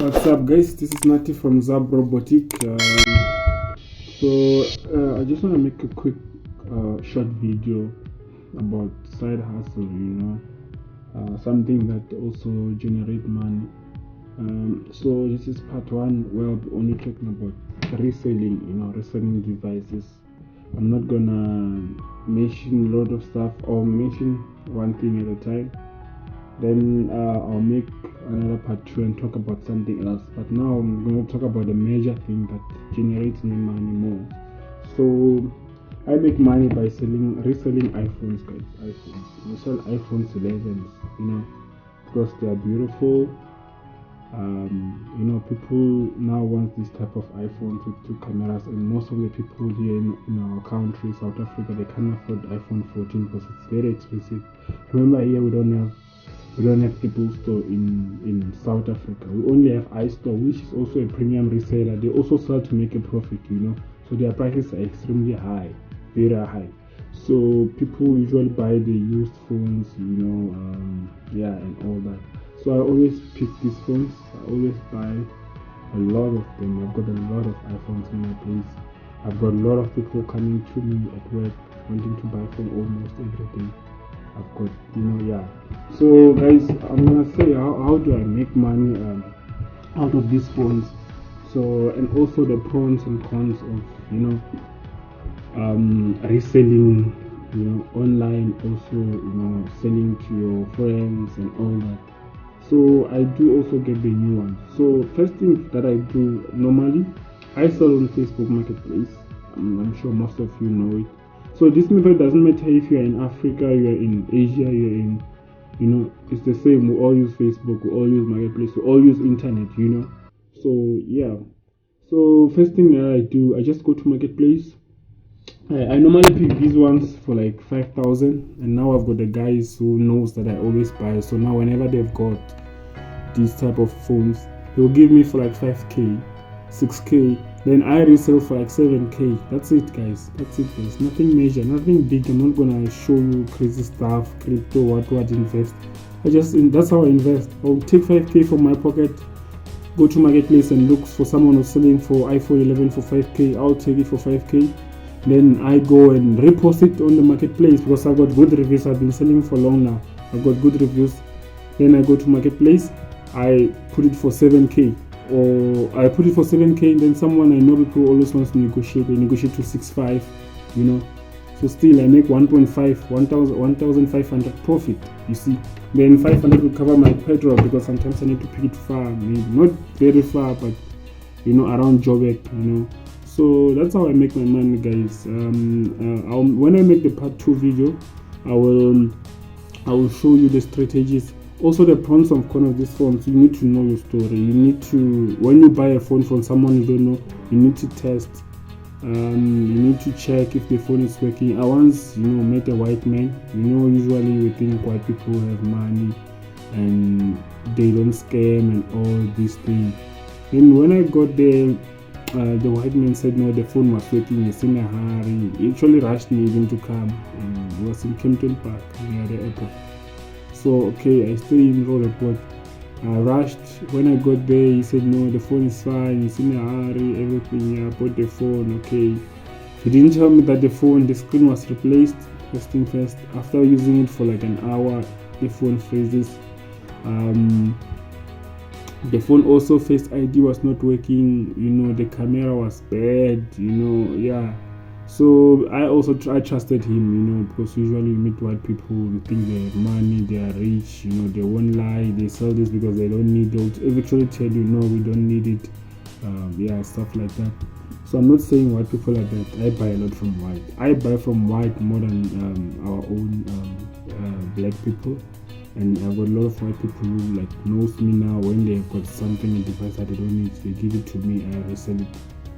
What's up, guys? This is Nati from Zab Robotic. I just want to make a quick short video about side hustle, something that also generate money. So this is part one where I'll be only talking about reselling, reselling devices. I'm not gonna mention a lot of stuff or mention one thing at a time. Then I'll make another part two and talk about something else. But now I'm going to talk about the major thing that generates me money more. So I make money by reselling iPhones, guys. iPhones. I sell iPhones 11s, because they are beautiful. People now want this type of iPhones with two cameras, and most of the people here in our country, South Africa, they can't afford iPhone 14 because it's very expensive. Remember, here we don't have Apple Store in South Africa. We only have iStore, which is also a premium reseller. They also sell to make a profit, so their prices are extremely high, very high. So people usually buy the used phones, and all that. So I always pick these phones. I always buy a lot of them. I've got a lot of iPhones in my place. I've got a lot of people coming to me at work wanting to buy phone almost every day. I've got, So guys, I'm gonna say how do I make money out of these phones. So, and also the pros and cons of reselling, online, also selling to your friends and all that. So I do also get the new ones. So first thing that I do normally, I sell on Facebook Marketplace. I'm sure most of you know it. So this method doesn't matter if you're in Africa, you're in Asia, you're in, it's the same. We all use Facebook, we all use Marketplace, we all use internet, So yeah. So first thing that I do, I just go to Marketplace. I normally pick these ones for like 5,000, and now I've got the guys who knows that I always buy. So now whenever they've got these type of phones, they'll give me for like 5k, 6k. Then I resell for like 7k. That's it, guys. Nothing major, nothing big. I'm not gonna show you crazy stuff, crypto, what invest. That's how I invest. I'll take 5k from my pocket, go to Marketplace and look for someone who's selling for iPhone 11 for 5k. I'll take it for 5k. Then I go and repost it on the Marketplace because I've got good reviews. I've been selling for long now. I've got good reviews. Then I go to Marketplace. I put it for 7k. Or I put it for 7k, and then someone I know, people always wants to negotiate. They negotiate to 6.5, So still I make 1,500 profit. You see, then 500 will cover my petrol because sometimes I need to pick it far, maybe not very far, but around Joburg, So that's how I make my money, guys. When I make the part 2 video, I will show you the strategies. Also, the pros and cons of these phones. You need to know your story. You need to, when you buy a phone from someone you don't know, you need to test. You need to check if the phone is working. I once, met a white man. Usually we think white people have money and they don't scam and all these things. Then when I got there, the white man said no, the phone was working. He's in a hurry. He actually rushed me even to come. He was in Kempton Park near the airport. So okay, I stayed in Road Report. I rushed. When I got there, he said no, the phone is fine. He's in a hurry. Everything. I bought the phone. Okay. He didn't tell me that the screen was replaced. First thing first. After using it for like an hour, the phone freezes. The phone also Face ID was not working, the camera was bad, So I trusted him, because usually you meet white people, they think they have money, they are rich, they won't lie, they sell this because they don't need it. They'll eventually tell you, no, we don't need it, stuff like that. So I'm not saying white people are bad. I buy a lot from white. I buy from white more than our own black people. And I've got a lot of white people who knows me now. When they've got something, a device that they don't need, they give it to me, I resell it.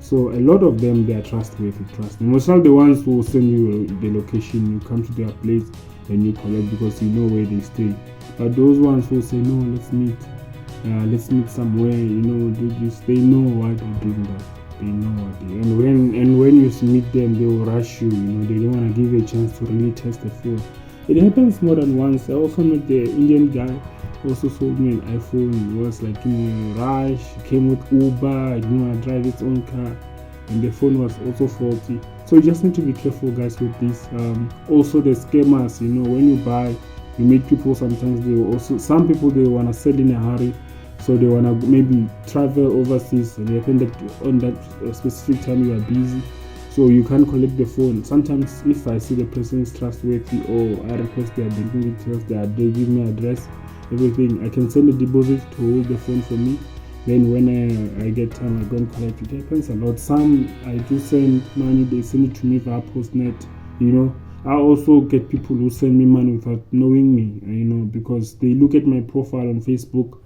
So a lot of them, they are trustworthy. Trust me. Most of the ones who send you the location, you come to their place and you collect because you know where they stay. But those ones who say no, let's meet somewhere, do this, they know why they're doing that. They know what they, and when you meet them, they will rush you. They don't want to give you a chance to really test the phone. It happens more than once. I also met the Indian guy also sold me an iPhone. It was like in a rush. It came with Uber. I didn't want to drive its own car, and the phone was also faulty. So you just need to be careful, guys, with this. Also, the scammers. When you buy, you meet people. Sometimes some people they wanna sell in a hurry, so they wanna maybe travel overseas, and they happen that on that specific time you are busy, so you can't collect the phone. Sometimes if I see the person is trustworthy, or I request their banking details, they give me address, everything, I can send a deposit to hold the phone for me. Then when I get time, I go and collect it. It happens a lot. Some I do send money, they send it to me via postnet. I also get people who send me money without knowing me, because they look at my profile on Facebook.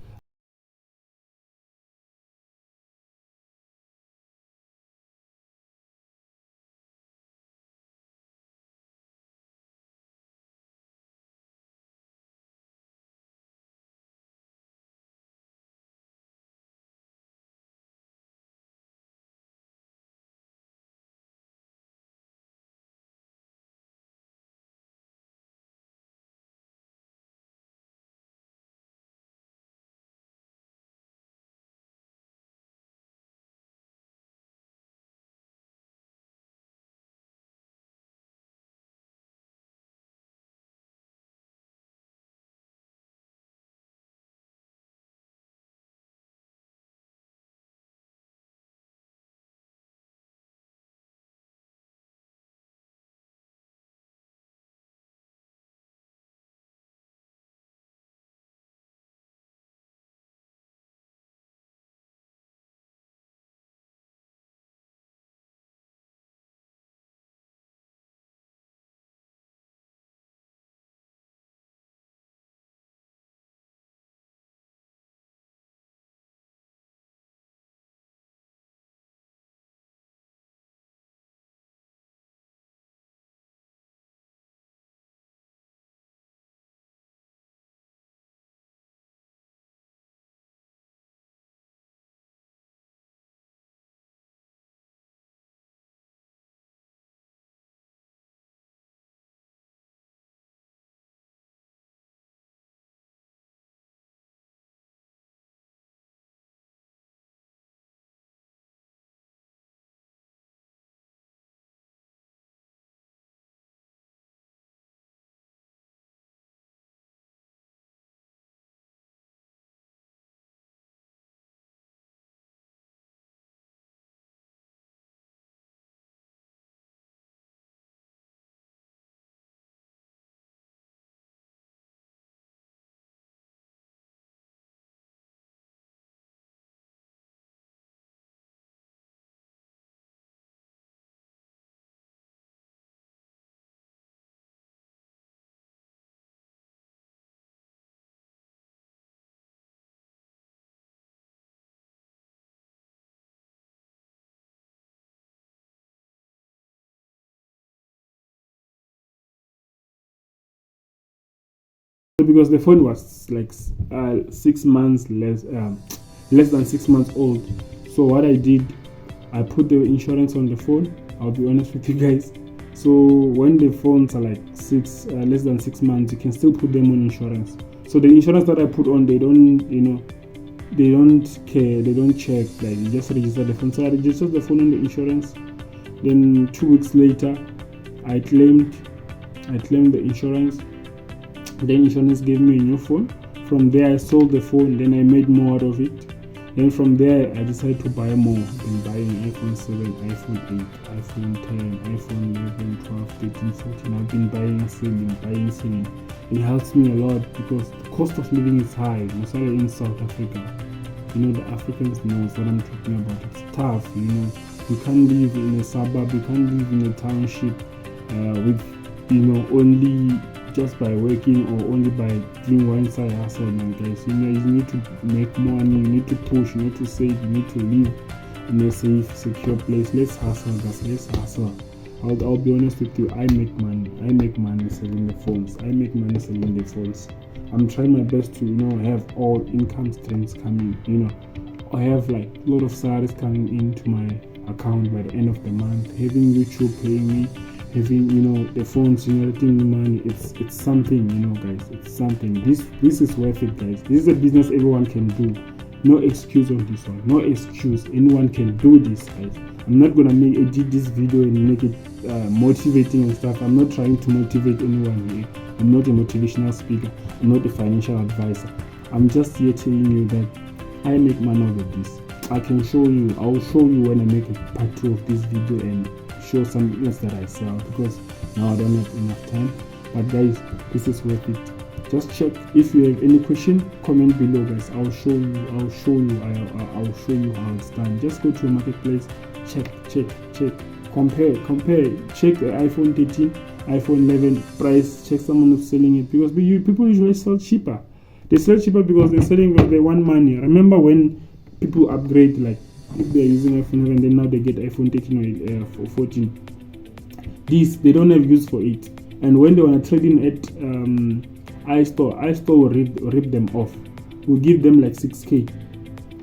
Because the phone was like 6 months less than 6 months old. So what I did, I put the insurance on the phone. I'll be honest with you guys. So when the phones are like less than 6 months, you can still put them on insurance. So the insurance that I put on, they don't care, they don't check, like you just register the phone. So I registered the phone on the insurance. Then 2 weeks later, I claimed the insurance. Then insurance gave me a new phone. From there I sold the phone, then I made more out of it. Then from there I decided to buy more. Then buying iPhone 7, iPhone 8, iPhone 10, iPhone 11, 12, 13, 14. I've been buying, selling. It helps me a lot because the cost of living is high, especially in South Africa. The Africans know what I'm talking about. It's tough, You can't live in a suburb, you can't live in a township with, only just by working or only by doing one side hustle, man, guys. You need to make money, you need to push, you need to save, you need to live in a safe, secure place. Let's hustle, guys. Let's hustle. I'll be honest with you. I make money selling the phones. I'm trying my best to have all income streams coming. I have like a lot of salaries coming into my account by the end of the month. Having YouTube paying me, having, the phones generating money. It's something, guys. It's something. This is worth it, guys. This is a business everyone can do. No excuse on this one. No excuse. Anyone can do this, guys. I'm not gonna edit this video and make it motivating and stuff. I'm not trying to motivate anyone here. I'm not a motivational speaker. I'm not a financial advisor. I'm just here telling you that I make money out of this. I can show you. I'll show you when I make a part 2 of this video and show something else that I sell, because now I don't have enough time. But guys, this is worth it. Just check. If you have any question, comment below, guys. I'll show you how it's done. Just go to a marketplace, check, compare, check the iPhone 13, iPhone 11 price, check someone who's selling it, because people usually sell cheaper. They sell cheaper because they're selling because they want money. Remember when people upgrade, like if they're using iPhone 11, then now they get iPhone 13 or 14. These, they don't have use for it. And when they want to trade in at iStore will rip them off. Will give them like 6k,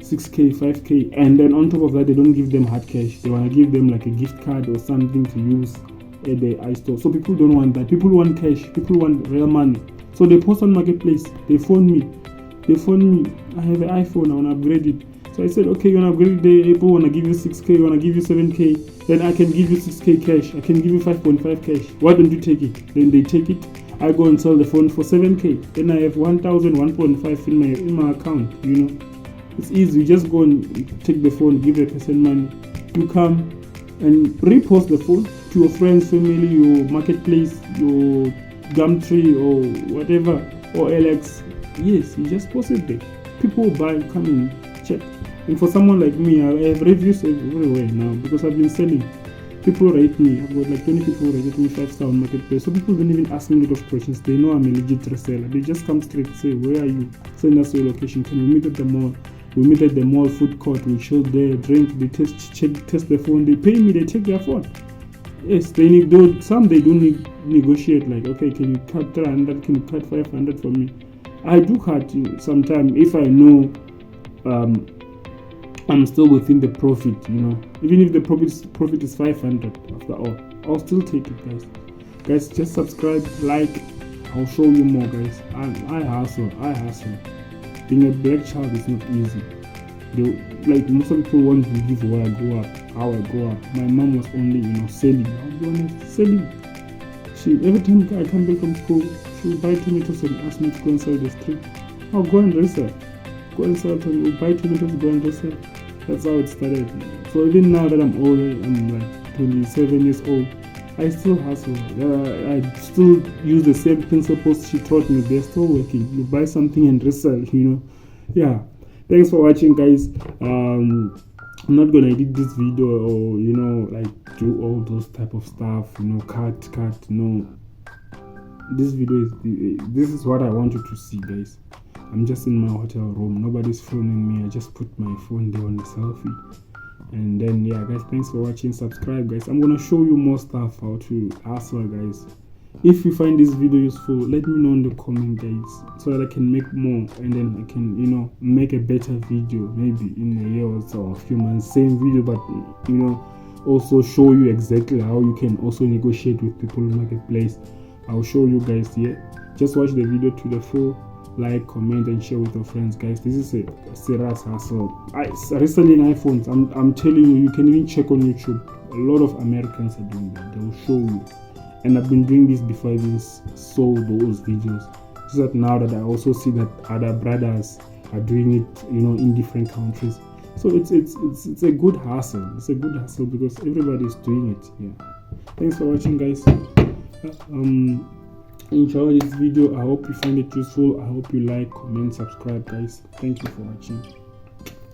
5k, and then on top of that, they don't give them hard cash. They want to give them like a gift card or something to use at the iStore. So people don't want that. People want cash. People want real money. So they post on marketplace. They phone me. I have an iPhone. I want to upgrade it. So I said, okay, you want to upgrade the Apple, want to give you 6k, want to give you 7k, then I can give you 6k cash. I can give you 5.5 cash. Why don't you take it? Then they take it. I go and sell the phone for 7k. Then I have 1,000, 1.5 in my account. It's easy. You just go and take the phone, give the person money. You come and repost the phone to your friends, family, your marketplace, your Gumtree or whatever, or LX. Yes, you just post it there. People buy, come and check. And for someone like me, I have reviews everywhere now because I've been selling. People rate me. I've got like 20 people rated me 5-star on marketplace. So people don't even ask me a lot of questions. They know I'm a legit reseller. They just come straight, say, where are you? Send us your location. Can we meet at the mall? We meet at the mall food court. We chill there, drink, they test the phone. They pay me, they take their phone. Yes, they do negotiate, like, okay, can you cut 300, can you cut 500 for me? I do cut sometimes if I know I'm still within the profit, even if the profit is 500 after all, I'll still take it, guys. Just subscribe, like. I'll show you more, guys. I hustle. Being a black child is not easy. Like most of people want to believe where I grew up, how I grew up. My mom was only, selling. I'll be honest, selling. Every time I come back from school, she will buy tomatoes and ask me to go and sell the street. I'll go and resell. Go and sell tomatoes, buy tomatoes, go and resell. That's how it started. So even now that I'm older, I'm like 27 years old, I still hustle. I still use the same principles she taught me. They're still working. You buy something and resell, Yeah. Thanks for watching, guys. I'm not gonna edit this video or like do all those type of stuff. Cut. No. This video this is what I want you to see, guys. I'm just in my hotel room. Nobody's filming me. I just put my phone there on the selfie. And then yeah, guys, thanks for watching. Subscribe, guys. I'm gonna show you more stuff how to hustle, guys. If you find this video useful, let me know in the comment, guys, so that I can make more, and then I can make a better video, maybe in a year or so, or a few months, same video, but also show you exactly how you can also negotiate with people in marketplace. I'll show you guys here. Just watch the video to the full, like, comment, and share with your friends, guys. This is a serious hustle. Reselling iPhones, I'm telling you, you can even check on YouTube. A lot of Americans are doing that. They will show you. And I've been doing this before I even saw those videos. Just that now that I also see that other brothers are doing it, in different countries. So it's a good hustle. It's a good hustle because everybody is doing it. Yeah. Thanks for watching, guys. Enjoy this video. I hope you find it useful. I hope you like, comment, subscribe, guys. Thank you for watching.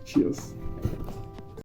Cheers.